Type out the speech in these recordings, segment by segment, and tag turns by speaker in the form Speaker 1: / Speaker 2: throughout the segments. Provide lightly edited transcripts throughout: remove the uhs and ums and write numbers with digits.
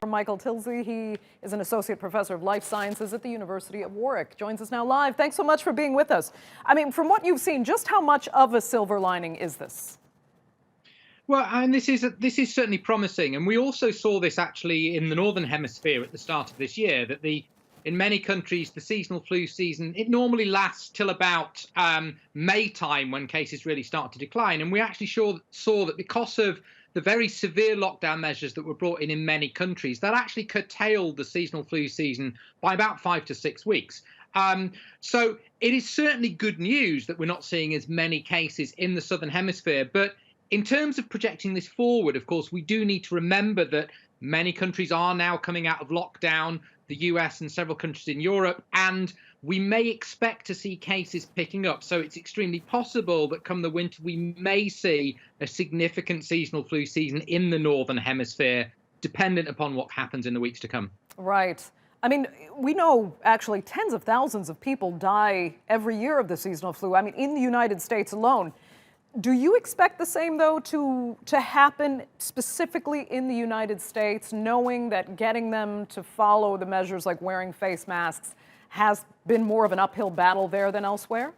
Speaker 1: from Michael Tildesley. He is an associate professor of life sciences at the University of Warwick. Joins us now live. Thanks so much for being with us. I mean, from what you've seen, just how much of a silver lining is this?
Speaker 2: Well, and this is certainly promising, and we also saw this actually in the northern hemisphere at the start of this year. That in many countries, the seasonal flu season, it normally lasts till about May time when cases really start to decline. And we actually saw that because of the very severe lockdown measures that were brought in many countries, that actually curtailed the seasonal flu season by about 5 to 6 weeks. So it is certainly good news that we're not seeing as many cases in the southern hemisphere. But in terms of projecting this forward, of course, we do need to remember that many countries are now coming out of lockdown, the US and several countries in Europe, and we may expect to see cases picking up. So it's extremely possible that come the winter, we may see a significant seasonal flu season in the northern hemisphere, dependent upon what happens in the weeks to come.
Speaker 1: Right. I mean, we know actually tens of thousands of people die every year of the seasonal flu. I mean, in the United States alone. Do you expect the same, though, to happen specifically in the United States, knowing that getting them to follow the measures like wearing face masks has been more of an uphill battle there than elsewhere?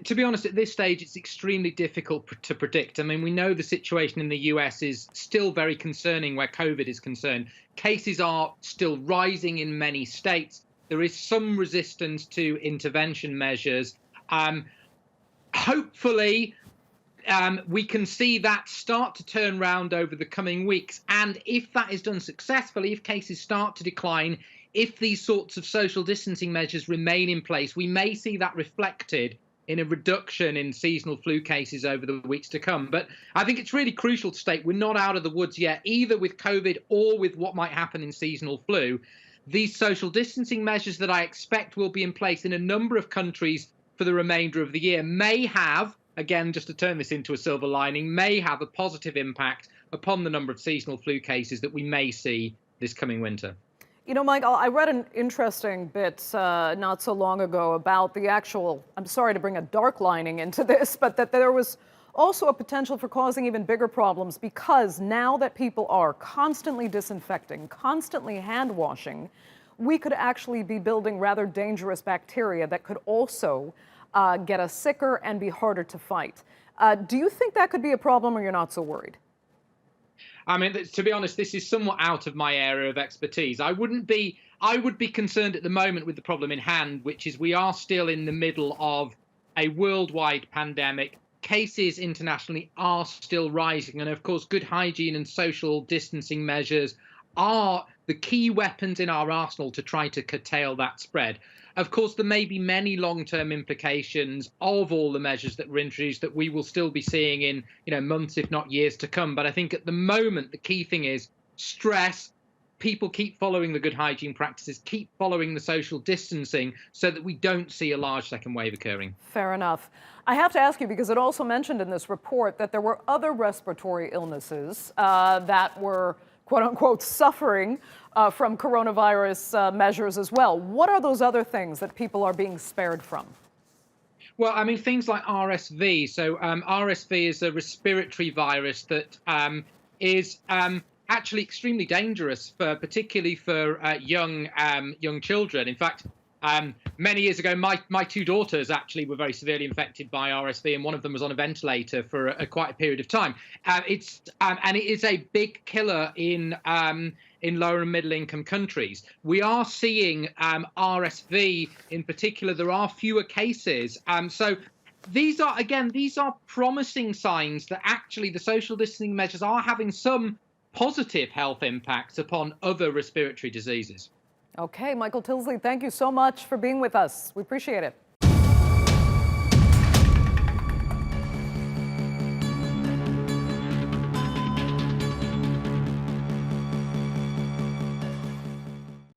Speaker 2: To be honest, at this stage, it's extremely difficult to predict. I mean, we know the situation in the US is still very concerning where COVID is concerned. Cases are still rising in many states. There is some resistance to intervention measures. Hopefully, we can see that start to turn around over the coming weeks. And if that is done successfully, if cases start to decline, if these sorts of social distancing measures remain in place, we may see that reflected in a reduction in seasonal flu cases over the weeks to come. But I think it's really crucial to state we're not out of the woods yet, either with COVID or with what might happen in seasonal flu. These social distancing measures that I expect will be in place in a number of countries for the remainder of the year may have, again, just to turn this into a silver lining, may have a positive impact upon the number of seasonal flu cases that we may see this coming winter.
Speaker 1: You know, Michael, I read an interesting bit not so long ago about the actual, I'm sorry to bring a dark lining into this, but that there was also a potential for causing even bigger problems because now that people are constantly disinfecting, constantly hand washing, we could actually be building rather dangerous bacteria that could also get us sicker and be harder to fight. Do you think that could be a problem, or you're not so worried?
Speaker 2: I mean, to be honest, this is somewhat out of my area of expertise. I would be concerned at the moment with the problem in hand, which is we are still in the middle of a worldwide pandemic. Cases internationally are still rising. And of course, good hygiene and social distancing measures are the key weapons in our arsenal to try to curtail that spread. Of course, there may be many long-term implications of all the measures that were introduced that we will still be seeing in, months, if not years to come. But I think at the moment, the key thing is stress. People keep following the good hygiene practices, keep following the social distancing so that we don't see a large second wave occurring.
Speaker 1: Fair enough. I have to ask you, because it also mentioned in this report that there were other respiratory illnesses that were quote unquote suffering from coronavirus measures as well. What are those other things that people are being spared from?
Speaker 2: Well, I mean, things like RSV. So RSV is a respiratory virus that is actually extremely dangerous, particularly for young children. In fact, many years ago, my two daughters actually were very severely infected by RSV, and one of them was on a ventilator for quite a period of time. And it is a big killer in lower and middle income countries. We are seeing RSV in particular. There are fewer cases. So these are promising signs that actually the social distancing measures are having some positive health impacts upon other respiratory diseases.
Speaker 1: Okay, Michael Tildesley, thank you so much for being with us. We appreciate it.